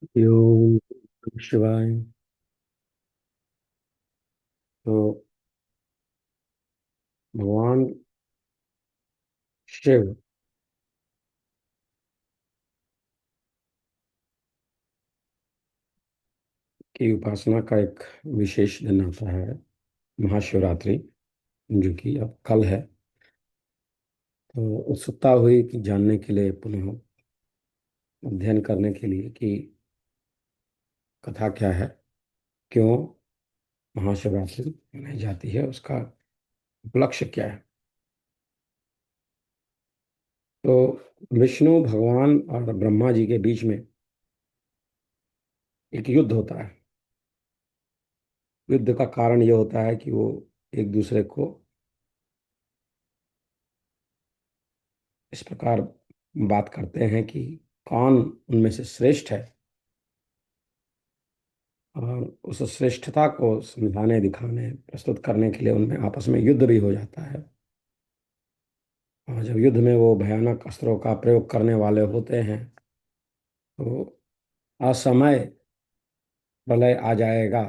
ओम नमः शिवाय। तो भगवान शिव की उपासना का एक विशेष दिन आता है, महाशिवरात्रि, जो कि अब कल है। तो उत्सुकता हुई कि जानने के लिए, पुनः अध्ययन करने के लिए कि कथा क्या है, क्यों महाशिवरात्रि मनाई जाती है, उसका उपलक्ष्य क्या है। तो विष्णु भगवान और ब्रह्मा जी के बीच में एक युद्ध होता है। युद्ध का कारण ये होता है कि वो एक दूसरे को इस प्रकार बात करते हैं कि कौन उनमें से श्रेष्ठ है। और उस श्रेष्ठता को समझाने, दिखाने, प्रस्तुत करने के लिए उनमें आपस में युद्ध भी हो जाता है। और जब युद्ध में वो भयानक अस्त्रों का प्रयोग करने वाले होते हैं, तो असमय प्रलय आ जाएगा,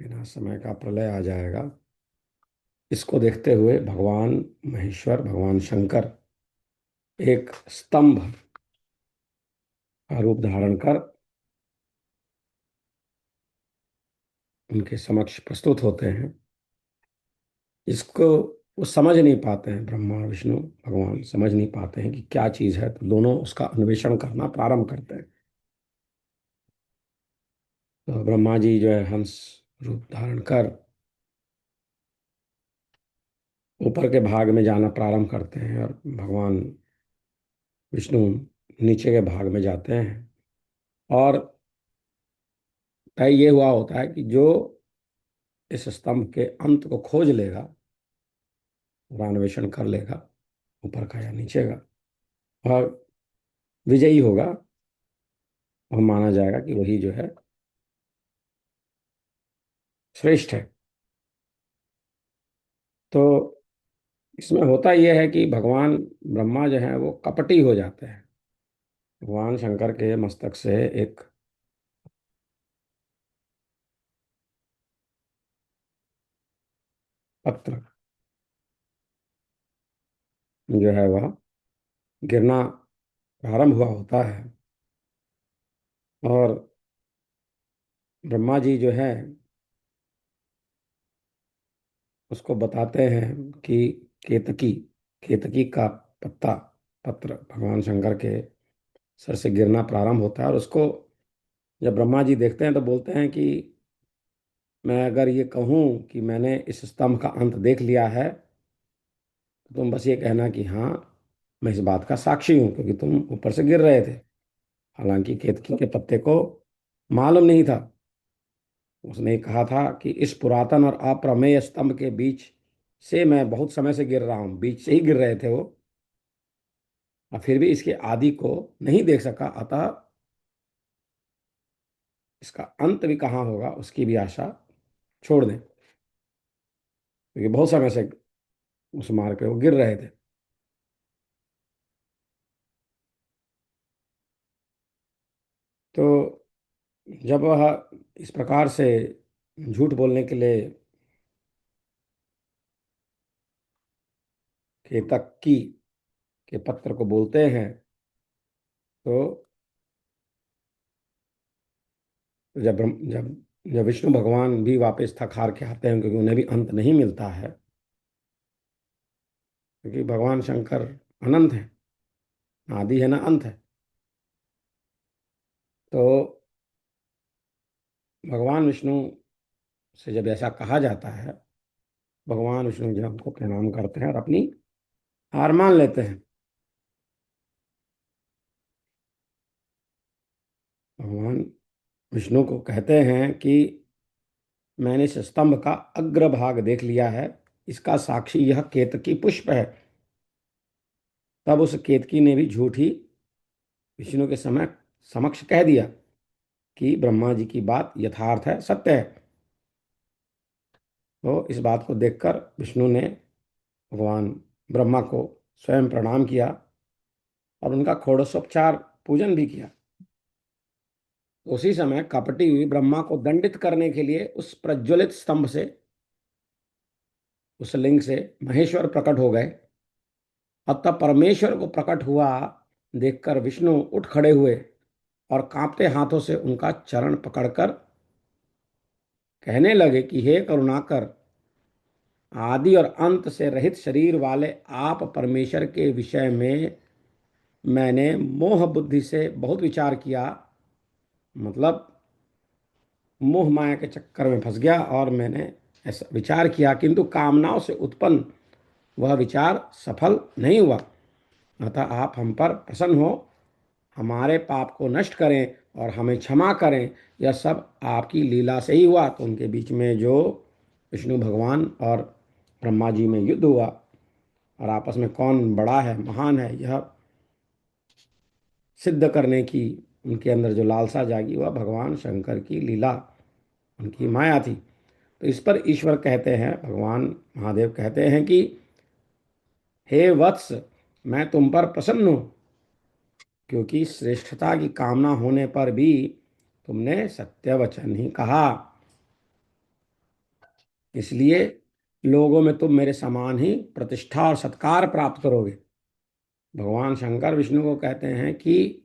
बिना समय का प्रलय आ जाएगा। इसको देखते हुए भगवान महेश्वर, भगवान शंकर एक स्तंभ का रूप धारण कर उनके समक्ष प्रस्तुत होते हैं। इसको वो समझ नहीं पाते हैं, ब्रह्मा विष्णु भगवान समझ नहीं पाते हैं कि क्या चीज़ है। तो दोनों उसका अन्वेषण करना प्रारंभ करते हैं। तो ब्रह्मा जी जो है हंस रूप धारण कर ऊपर के भाग में जाना प्रारंभ करते हैं, और भगवान विष्णु नीचे के भाग में जाते हैं। और तय ये हुआ होता है कि जो इस स्तंभ के अंत को खोज लेगा, पूरा अन्वेषण कर लेगा, ऊपर का या नीचे का, और विजयी होगा, वह माना जाएगा कि वही जो है श्रेष्ठ है। तो इसमें होता यह है कि भगवान ब्रह्मा जो है वो कपटी हो जाते हैं। भगवान शंकर के मस्तक से एक पत्र जो है वह गिरना प्रारंभ हुआ होता है। और ब्रह्मा जी जो है उसको बताते हैं कि केतकी केतकी का पत्ता पत्र भगवान शंकर के सर से गिरना प्रारंभ होता है। और उसको जब ब्रह्मा जी देखते हैं तो बोलते हैं कि मैं अगर ये कहूँ कि मैंने इस स्तंभ का अंत देख लिया है, तो तुम बस ये कहना कि हाँ, मैं इस बात का साक्षी हूँ, क्योंकि तुम ऊपर से गिर रहे थे। हालांकि केतकी के पत्ते को मालूम नहीं था। उसने कहा था कि इस पुरातन और अप्रमेय स्तंभ के बीच से मैं बहुत समय से गिर रहा हूँ, बीच से ही गिर रहे थे वो, और फिर भी इसके आदि को नहीं देख सका। अतः इसका अंत भी कहाँ होगा उसकी भी आशा छोड़ दें, क्योंकि बहुत समय से उस मार्ग पे वो गिर रहे थे। तो जब वह इस प्रकार से झूठ बोलने के लिए केतकी के पत्र को बोलते हैं, तो जब जब विष्णु भगवान भी वापस थक हार के आते हैं, क्योंकि उन्हें भी अंत नहीं मिलता है, क्योंकि भगवान शंकर अनंत है, ना आदि है ना अंत है। तो भगवान विष्णु से जब ऐसा कहा जाता है, भगवान विष्णु जो हमको प्रणाम करते हैं और अपनी हार मान लेते हैं। भगवान विष्णु को कहते हैं कि मैंने इस स्तंभ का अग्रभाग देख लिया है, इसका साक्षी यह केतकी पुष्प है। तब उस केतकी ने भी झूठ ही विष्णु के समय समक्ष कह दिया कि ब्रह्मा जी की बात यथार्थ है, सत्य है। तो इस बात को देखकर विष्णु ने भगवान ब्रह्मा को स्वयं प्रणाम किया और उनका षोडशोपचार पूजन भी किया। उसी समय कपटी हुई ब्रह्मा को दंडित करने के लिए उस प्रज्वलित स्तंभ से, उस लिंग से महेश्वर प्रकट हो गए। और तब परमेश्वर को प्रकट हुआ देखकर विष्णु उठ खड़े हुए और कांपते हाथों से उनका चरण पकड़कर कहने लगे कि हे करुणाकर, आदि और अंत से रहित शरीर वाले आप परमेश्वर के विषय में मैंने मोह बुद्धि से बहुत विचार किया। मतलब मोह माया के चक्कर में फंस गया और मैंने ऐसा विचार किया, किंतु कामनाओं से उत्पन्न वह विचार सफल नहीं हुआ। अतः आप हम पर प्रसन्न हो, हमारे पाप को नष्ट करें और हमें क्षमा करें। यह सब आपकी लीला से ही हुआ। तो उनके बीच में जो विष्णु भगवान और ब्रह्मा जी में युद्ध हुआ और आपस में कौन बड़ा है, महान है, यह सिद्ध करने की उनके अंदर जो लालसा जागी, वह भगवान शंकर की लीला, उनकी माया थी। तो इस पर ईश्वर कहते हैं, भगवान महादेव कहते हैं कि हे वत्स, मैं तुम पर प्रसन्न हूं, क्योंकि श्रेष्ठता की कामना होने पर भी तुमने सत्य वचन ही कहा। इसलिए लोगों में तुम मेरे समान ही प्रतिष्ठा और सत्कार प्राप्त करोगे। भगवान शंकर विष्णु को कहते हैं कि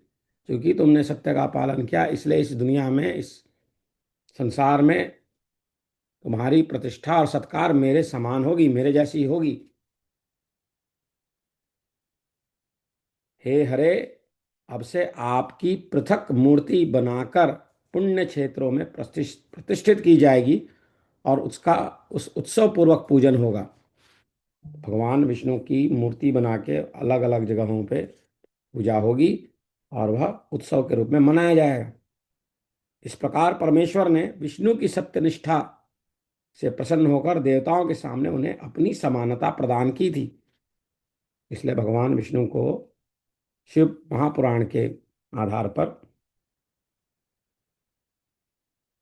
क्योंकि तुमने सत्य का पालन किया, इसलिए इस दुनिया में, इस संसार में तुम्हारी प्रतिष्ठा और सत्कार मेरे समान होगी, मेरे जैसी होगी। हे हरे, अब से आपकी पृथक मूर्ति बनाकर पुण्य क्षेत्रों में प्रतिष्ठित की जाएगी और उसका उस उत्सव पूर्वक पूजन होगा। भगवान विष्णु की मूर्ति बना के अलग अलग जगहों पे पूजा होगी और वह उत्सव के रूप में मनाया जाएगा। इस प्रकार परमेश्वर ने विष्णु की सत्यनिष्ठा से प्रसन्न होकर देवताओं के सामने उन्हें अपनी समानता प्रदान की थी। इसलिए भगवान विष्णु को शिव महापुराण के आधार पर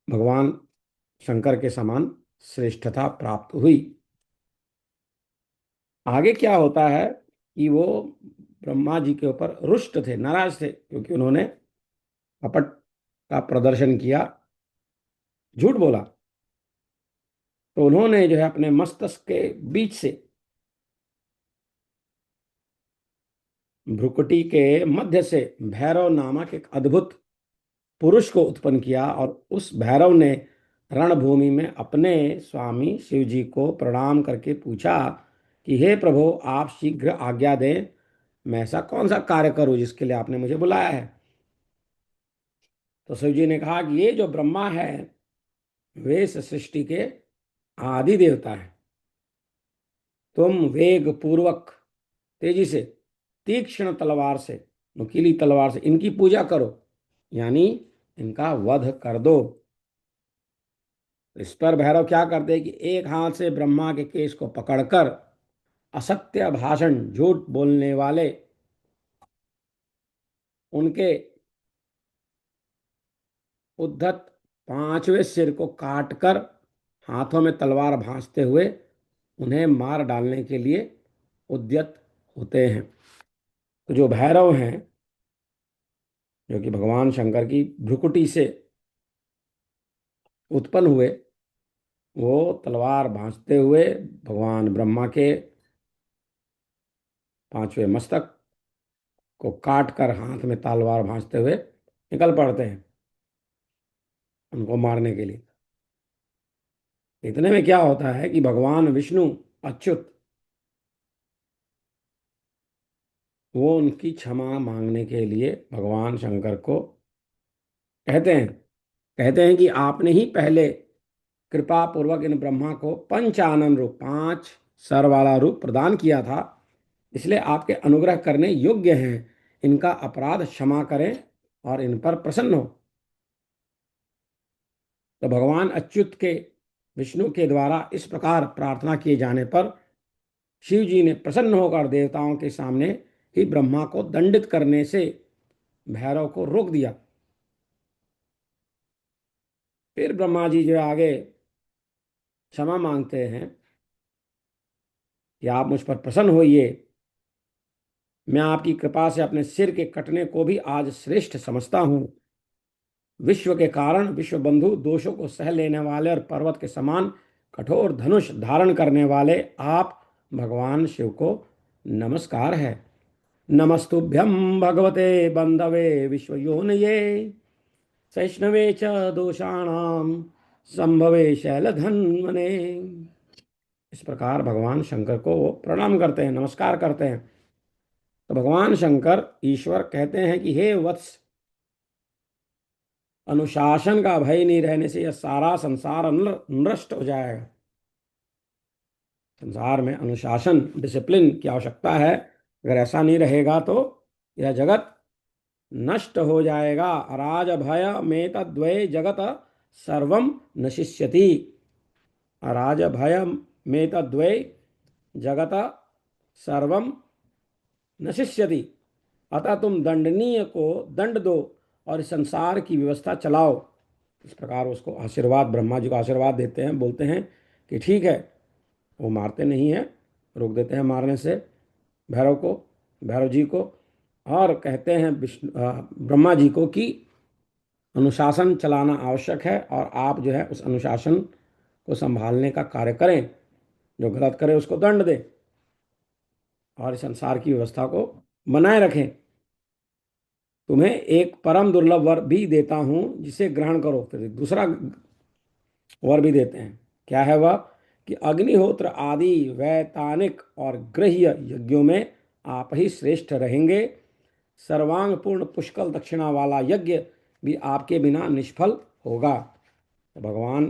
भगवान शंकर के समान श्रेष्ठता प्राप्त हुई। आगे क्या होता है कि वो ब्रह्मा जी के ऊपर रुष्ट थे, नाराज थे, क्योंकि उन्होंने कपट का प्रदर्शन किया, झूठ बोला। तो उन्होंने जो है अपने मस्तक के बीच से, भ्रुकुटी के मध्य से भैरव नामक एक अद्भुत पुरुष को उत्पन्न किया और उस भैरव ने रणभूमि में अपने स्वामी शिव जी को प्रणाम करके पूछा कि हे प्रभु, आप शीघ्र आज्ञा दें, मैं ऐसा कौन सा कार्य करूं जिसके लिए आपने मुझे बुलाया है। तो शिव जी ने कहा कि ये जो ब्रह्मा है वे इस सृष्टि के आदि देवता हैं। तुम वेग पूर्वक, तेजी से, तीक्ष्ण तलवार से, नुकीली तलवार से इनकी पूजा करो, यानी इनका वध कर दो। इस पर भैरव क्या करते हैं कि एक हाथ से ब्रह्मा के केश को पकड़कर असत्य भाषण, झूठ बोलने वाले उनके उद्धत पांचवें सिर को काटकर हाथों में तलवार भांजते हुए उन्हें मार डालने के लिए उद्यत होते हैं। तो जो भैरव हैं, जो कि भगवान शंकर की भ्रुकुटी से उत्पन्न हुए, वो तलवार भांजते हुए भगवान ब्रह्मा के पांचवें मस्तक को काट कर हाथ में तलवार भांजते हुए निकल पड़ते हैं उनको मारने के लिए। इतने में क्या होता है कि भगवान विष्णु अच्युत, वो उनकी क्षमा मांगने के लिए भगवान शंकर को कहते हैं कि आपने ही पहले कृपा पूर्वक इन ब्रह्मा को पंचानन रूप, पांच सर वाला रूप प्रदान किया था, इसलिए आपके अनुग्रह करने योग्य हैं। इनका अपराध क्षमा करें और इन पर प्रसन्न हो। तो भगवान अच्युत के विष्णु के द्वारा इस प्रकार प्रार्थना किए जाने पर शिव जी ने प्रसन्न होकर देवताओं के सामने ही ब्रह्मा को दंडित करने से भैरव को रोक दिया। फिर ब्रह्मा जी जो आगे क्षमा मांगते हैं कि आप मुझ पर प्रसन्न होइए, मैं आपकी कृपा से अपने सिर के कटने को भी आज श्रेष्ठ समझता हूं। विश्व के कारण, विश्व बंधु, दोषों को सह लेने वाले और पर्वत के समान कठोर धनुष धारण करने वाले आप भगवान शिव को नमस्कार है। नमस्तुभ्यं भगवते बंधवे विश्वयोनये, वैष्णवे च दोषाणाम संभवे शैलधन्वने। इस प्रकार भगवान शंकर को वो प्रणाम करते हैं, नमस्कार करते हैं। तो भगवान शंकर ईश्वर कहते हैं कि हे वत्स, अनुशासन का भय नहीं रहने से यह सारा संसार नष्ट हो जाएगा। संसार में अनुशासन, डिसिप्लिन की आवश्यकता है। अगर ऐसा नहीं रहेगा तो यह जगत नष्ट हो जाएगा। राज भय में तद्वय जगत सर्वम नशिष्यति। राज भय में तद्वय जगत सर्वम नशिष्यति। अतः तुम दंडनीय को दंड दो और इस संसार की व्यवस्था चलाओ। इस प्रकार उसको आशीर्वाद, ब्रह्मा जी को आशीर्वाद देते हैं, बोलते हैं कि ठीक है। वो मारते नहीं हैं, रोक देते हैं मारने से भैरव को, भैरव जी को, और कहते हैं ब्रह्मा जी को कि अनुशासन चलाना आवश्यक है और आप जो है उस अनुशासन को संभालने का कार्य करें। जो गलत करे उसको दंड दें और इस संसार की व्यवस्था को बनाए रखें। तुम्हें एक परम दुर्लभ वर भी देता हूं, जिसे ग्रहण करो। फिर दूसरा वर भी देते हैं। क्या है वह? कि अग्निहोत्र आदि वैतानिक और गृह्य यज्ञों में आप ही श्रेष्ठ रहेंगे। सर्वांग पूर्ण पुष्कल दक्षिणा वाला यज्ञ भी आपके बिना निष्फल होगा। तो भगवान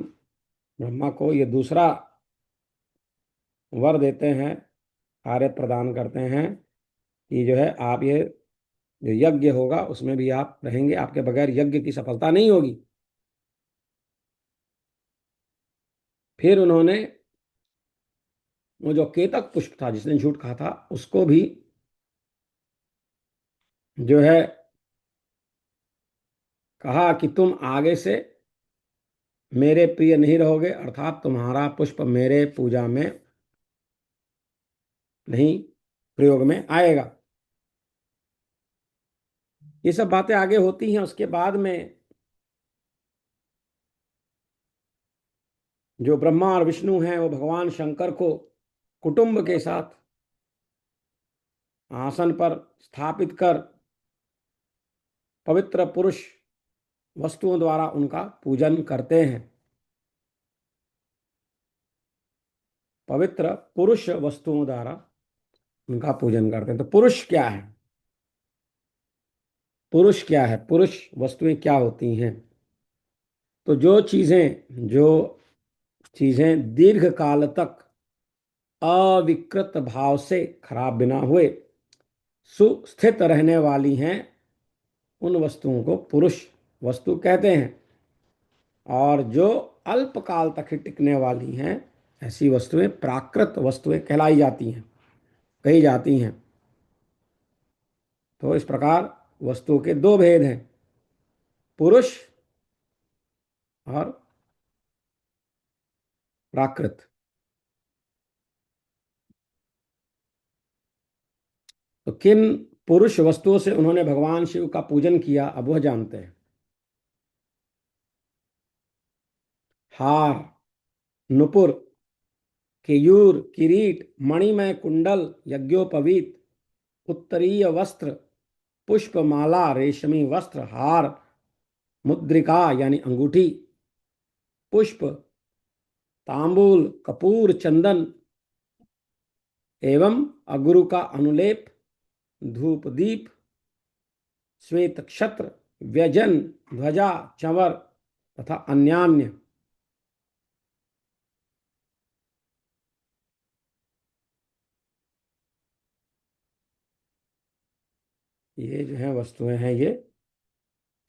ब्रह्मा को ये दूसरा वर देते हैं, कार्य प्रदान करते हैं कि जो है आप ये जो यज्ञ होगा उसमें भी आप रहेंगे, आपके बगैर यज्ञ की सफलता नहीं होगी। फिर उन्होंने वो जो केतक पुष्प था, जिसने झूठ कहा था, उसको भी जो है कहा कि तुम आगे से मेरे प्रिय नहीं रहोगे, अर्थात तुम्हारा पुष्प मेरे पूजा में नहीं प्रयोग में आएगा। ये सब बातें आगे होती हैं। उसके बाद में जो ब्रह्मा और विष्णु हैं वो भगवान शंकर को कुटुंब के साथ आसन पर स्थापित कर पवित्र पुरुष वस्तुओं द्वारा उनका पूजन करते हैं। पवित्र पुरुष वस्तुओं द्वारा उनका पूजन करते हैं। तो पुरुष क्या है? पुरुष क्या है? पुरुष वस्तुएं क्या होती हैं? तो जो चीजें दीर्घ काल तक अविकृत भाव से, खराब बिना हुए सुस्थित रहने वाली हैं, उन वस्तुओं को पुरुष वस्तु कहते हैं। और जो अल्पकाल तक ही टिकने वाली हैं, ऐसी वस्तुएं प्राकृत वस्तुएं कहलाई जाती हैं, कही जाती हैं। तो इस प्रकार वस्तु के दो भेद हैं, पुरुष और प्राकृत। तो किन पुरुष वस्तुओं से उन्होंने भगवान शिव का पूजन किया, अब वह जानते हैं। हार, नुपुर, केयूर, किरीट, मणिमय कुंडल, यज्ञोपवीत, उत्तरीय वस्त्र, पुष्पमाला, रेशमी वस्त्र, हार, मुद्रिका यानी अंगूठी, पुष्प, तांबूल, कपूर, चंदन एवं अगुरु का अनुलेप, धूप दीप, श्वेत क्षत्र, व्यजन, ध्वजा, चंवर तथा अन्यान्य, ये जो है वस्तुएं हैं, ये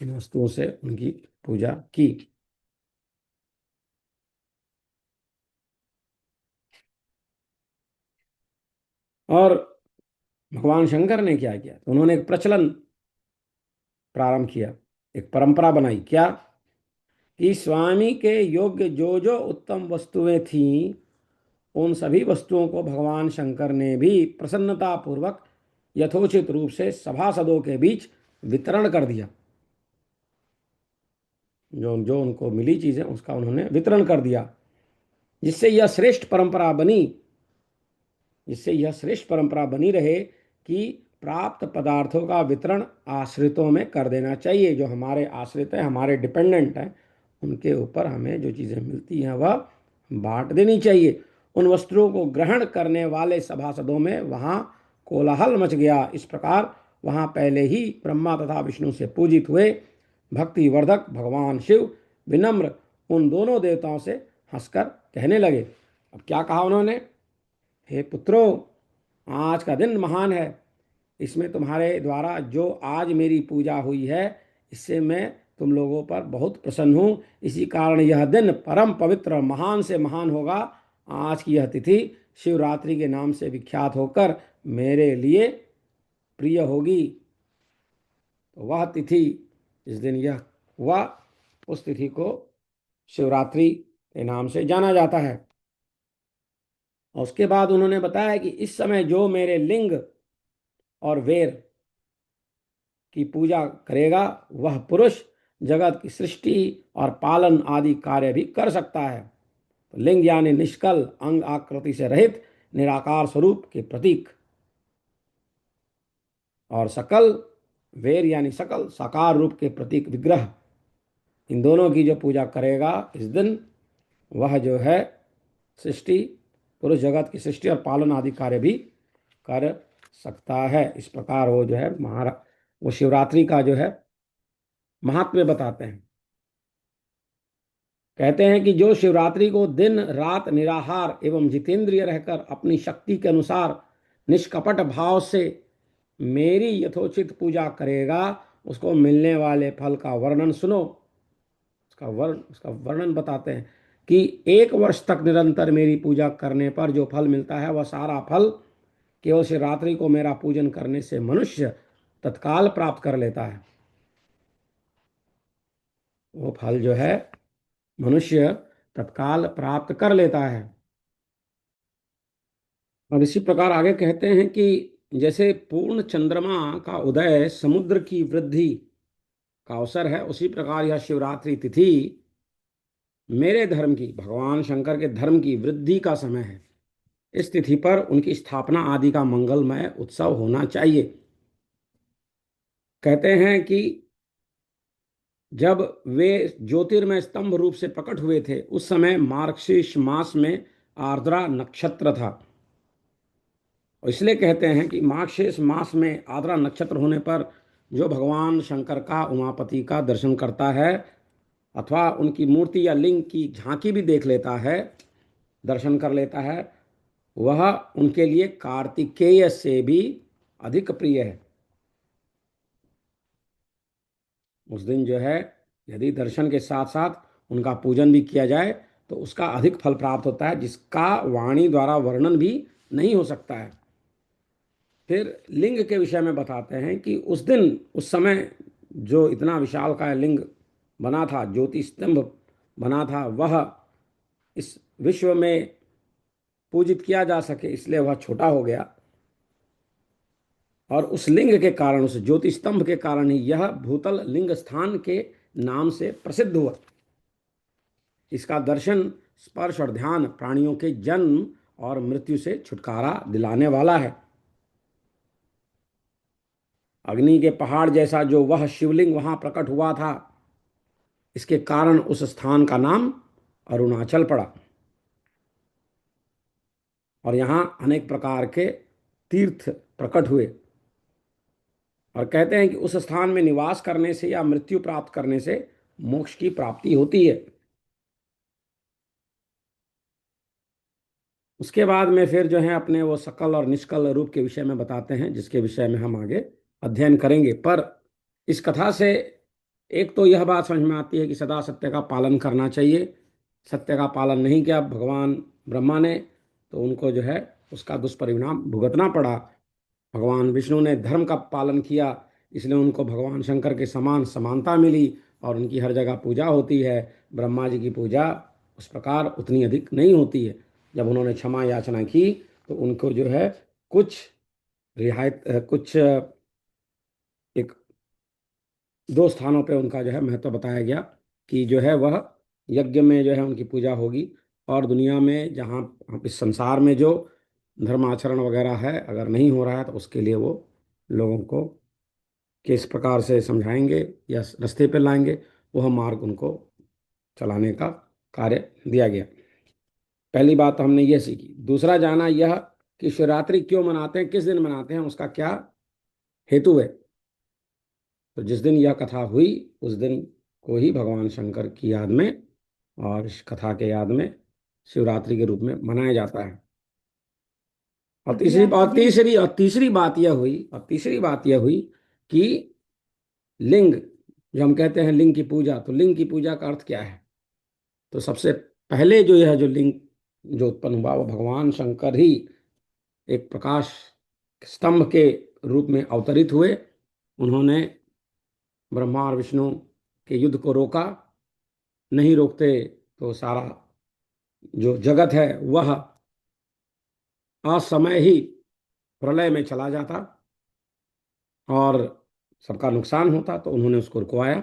इन वस्तुओं से उनकी पूजा की। और भगवान शंकर ने क्या किया? तो उन्होंने एक प्रचलन प्रारंभ किया, एक परंपरा बनाई। क्या? कि स्वामी के योग्य जो जो उत्तम वस्तुएं थीं, उन सभी वस्तुओं को भगवान शंकर ने भी प्रसन्नता पूर्वक यथोचित रूप से सभासदों के बीच वितरण कर दिया। जो जो उनको मिली चीजें उसका उन्होंने वितरण कर दिया, जिससे यह श्रेष्ठ परंपरा बनी, जिससे यह श्रेष्ठ परंपरा बनी रहे कि प्राप्त पदार्थों का वितरण आश्रितों में कर देना चाहिए। जो हमारे आश्रित हैं, हमारे डिपेंडेंट हैं, उनके ऊपर हमें जो चीज़ें मिलती हैं वह बांट देनी चाहिए। उन वस्त्रों को ग्रहण करने वाले सभासदों में वहाँ कोलाहल मच गया। इस प्रकार वहाँ पहले ही ब्रह्मा तथा विष्णु से पूजित हुए भक्तिवर्धक भगवान शिव विनम्र उन दोनों देवताओं से हंसकर कहने लगे। अब क्या कहा उन्होंने? हे पुत्रों, आज का दिन महान है। इसमें तुम्हारे द्वारा जो आज मेरी पूजा हुई है, इससे मैं तुम लोगों पर बहुत प्रसन्न हूँ। इसी कारण यह दिन परम पवित्र और महान से महान होगा। आज की यह तिथि शिवरात्रि के नाम से विख्यात होकर मेरे लिए प्रिय होगी। तो वह तिथि, जिस दिन यह हुआ, उस तिथि को शिवरात्रि के नाम से जाना जाता है। और उसके बाद उन्होंने बताया कि इस समय जो मेरे लिंग और वेर की पूजा करेगा, वह पुरुष जगत की सृष्टि और पालन आदि कार्य भी कर सकता है। तो लिंग यानी निष्कल अंग आकृति से रहित निराकार स्वरूप के प्रतीक, और सकल वेर यानी सकल साकार रूप के प्रतीक विग्रह। इन दोनों की जो पूजा करेगा इस दिन, वह जो है सृष्टि, पुरुष जगत की सृष्टि और पालन आदि कार्य भी कर सकता है। इस प्रकार वो जो है वो शिवरात्रि का जो है महात्म्य बताते हैं। कहते हैं कि जो शिवरात्रि को दिन रात निराहार एवं जितेंद्रिय रहकर अपनी शक्ति के अनुसार निष्कपट भाव से मेरी यथोचित पूजा करेगा, उसको मिलने वाले फल का वर्णन सुनो। उसका वर्णन बताते हैं कि 1 वर्ष तक निरंतर मेरी पूजा करने पर जो फल मिलता है, वह सारा फल केवल शिवरात्रि को मेरा पूजन करने से मनुष्य तत्काल प्राप्त कर लेता है। वो फल जो है मनुष्य तत्काल प्राप्त कर लेता है। और इसी प्रकार आगे कहते हैं कि जैसे पूर्ण चंद्रमा का उदय समुद्र की वृद्धि का अवसर है, उसी प्रकार यह शिवरात्रि तिथि मेरे धर्म की, भगवान शंकर के धर्म की वृद्धि का समय है। इस तिथि पर उनकी स्थापना आदि का मंगलमय उत्सव होना चाहिए। कहते हैं कि जब वे ज्योतिर्मय स्तंभ रूप से प्रकट हुए थे, उस समय मार्गशीर्ष मास में आर्द्रा नक्षत्र था। और इसलिए कहते हैं कि मार्गशीर्ष मास में आर्द्रा नक्षत्र होने पर जो भगवान शंकर का, उमापति का दर्शन करता है, अथवा उनकी मूर्ति या लिंग की झांकी भी देख लेता है, दर्शन कर लेता है, वह उनके लिए कार्तिकेय से भी अधिक प्रिय है। उस दिन जो है यदि दर्शन के साथ साथ उनका पूजन भी किया जाए तो उसका अधिक फल प्राप्त होता है, जिसका वाणी द्वारा वर्णन भी नहीं हो सकता है। फिर लिंग के विषय में बताते हैं कि उस दिन, उस समय जो इतना विशाल का लिंग बना था, ज्योति स्तंभ बना था, वह इस विश्व में पूजित किया जा सके इसलिए वह छोटा हो गया। और उस लिंग के कारण, उस ज्योति स्तंभ के कारण ही यह भूतल लिंग स्थान के नाम से प्रसिद्ध हुआ। इसका दर्शन, स्पर्श और ध्यान प्राणियों के जन्म और मृत्यु से छुटकारा दिलाने वाला है। अग्नि के पहाड़ जैसा जो वह शिवलिंग वहां प्रकट हुआ था, इसके कारण उस स्थान का नाम अरुणाचल पड़ा। और यहाँ अनेक प्रकार के तीर्थ प्रकट हुए। और कहते हैं कि उस स्थान में निवास करने से या मृत्यु प्राप्त करने से मोक्ष की प्राप्ति होती है। उसके बाद में फिर जो है अपने वो सकल और निष्कल रूप के विषय में बताते हैं, जिसके विषय में हम आगे अध्ययन करेंगे। पर इस कथा से एक तो यह बात समझ में आती है कि सदा सत्य का पालन करना चाहिए। सत्य का पालन नहीं किया भगवान ब्रह्मा ने, तो उनको जो है उसका दुष्परिणाम भुगतना पड़ा। भगवान विष्णु ने धर्म का पालन किया, इसलिए उनको भगवान शंकर के समान समानता मिली और उनकी हर जगह पूजा होती है। ब्रह्मा जी की पूजा उस प्रकार उतनी अधिक नहीं होती है। जब उन्होंने क्षमा याचना की तो उनको जो है कुछ रियायत, कुछ एक 2 स्थानों पे उनका जो है महत्व बताया गया। कि जो है वह यज्ञ में जो है उनकी पूजा होगी। और दुनिया में जहाँ इस संसार में जो धर्माचरण वगैरह है अगर नहीं हो रहा है तो उसके लिए वो लोगों को किस प्रकार से समझाएंगे या रास्ते पे लाएंगे, वह मार्ग उनको चलाने का कार्य दिया गया। पहली बात तो हमने ये सीखी। दूसरा जाना यह कि शिवरात्रि क्यों मनाते हैं, किस दिन मनाते हैं, उसका क्या हेतु है। तो जिस दिन यह कथा हुई उस दिन को ही भगवान शंकर की याद में और इस कथा के याद में शिवरात्रि के रूप में मनाया जाता है। और तीसरी बात यह हुई कि लिंग, जो हम कहते हैं लिंग की पूजा, तो लिंग की पूजा का अर्थ क्या है। तो सबसे पहले जो यह जो लिंग जो उत्पन्न हुआ वो भगवान शंकर ही एक प्रकाश स्तंभ के रूप में अवतरित हुए। उन्होंने ब्रह्मा और विष्णु के युद्ध को रोका। नहीं रोकते तो सारा जो जगत है वह असमय ही प्रलय में चला जाता और सबका नुकसान होता। तो उन्होंने उसको रुकवाया।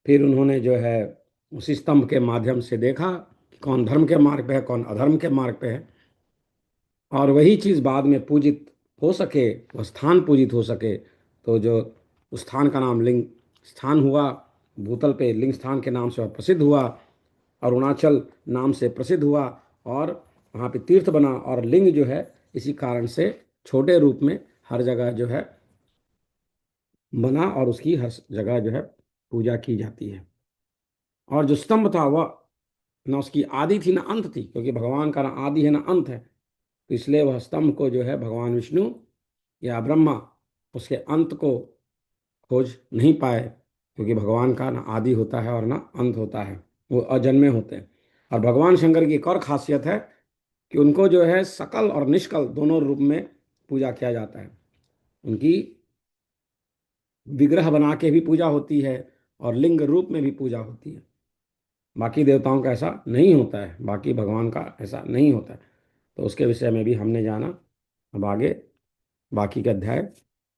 फिर उन्होंने जो है उसी स्तंभ के माध्यम से देखा कि कौन धर्म के मार्ग पे है, कौन अधर्म के मार्ग पे है। और वही चीज़ बाद में पूजित हो सके, वह स्थान पूजित हो सके, तो जो उस स्थान का नाम लिंग स्थान हुआ, भूतल पे लिंग स्थान के नाम से वह प्रसिद्ध हुआ, अरुणाचल नाम से प्रसिद्ध हुआ और वहाँ पे तीर्थ बना। और लिंग जो है इसी कारण से छोटे रूप में हर जगह जो है बना और उसकी हर जगह जो है पूजा की जाती है। और जो स्तंभ था वह ना उसकी आदि थी ना अंत थी, क्योंकि भगवान का ना आदि है ना अंत है। तो इसलिए वह स्तंभ को जो है भगवान विष्णु या ब्रह्मा उसके अंत को खोज नहीं पाए, क्योंकि भगवान का ना आदि होता है और ना अंत होता है, वो अजन्मे होते हैं। और भगवान शंकर की एक और खासियत है कि उनको जो है सकल और निष्कल दोनों रूप में पूजा किया जाता है। उनकी विग्रह बना के भी पूजा होती है और लिंग रूप में भी पूजा होती है। बाकी देवताओं का ऐसा नहीं होता है, बाकी भगवान का ऐसा नहीं होता है। तो उसके विषय में भी हमने जाना। अब आगे बाकी के अध्याय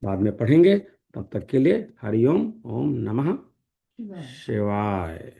बाद में पढ़ेंगे। तब तक के लिए हरिओम, ओम नमः शिवाय।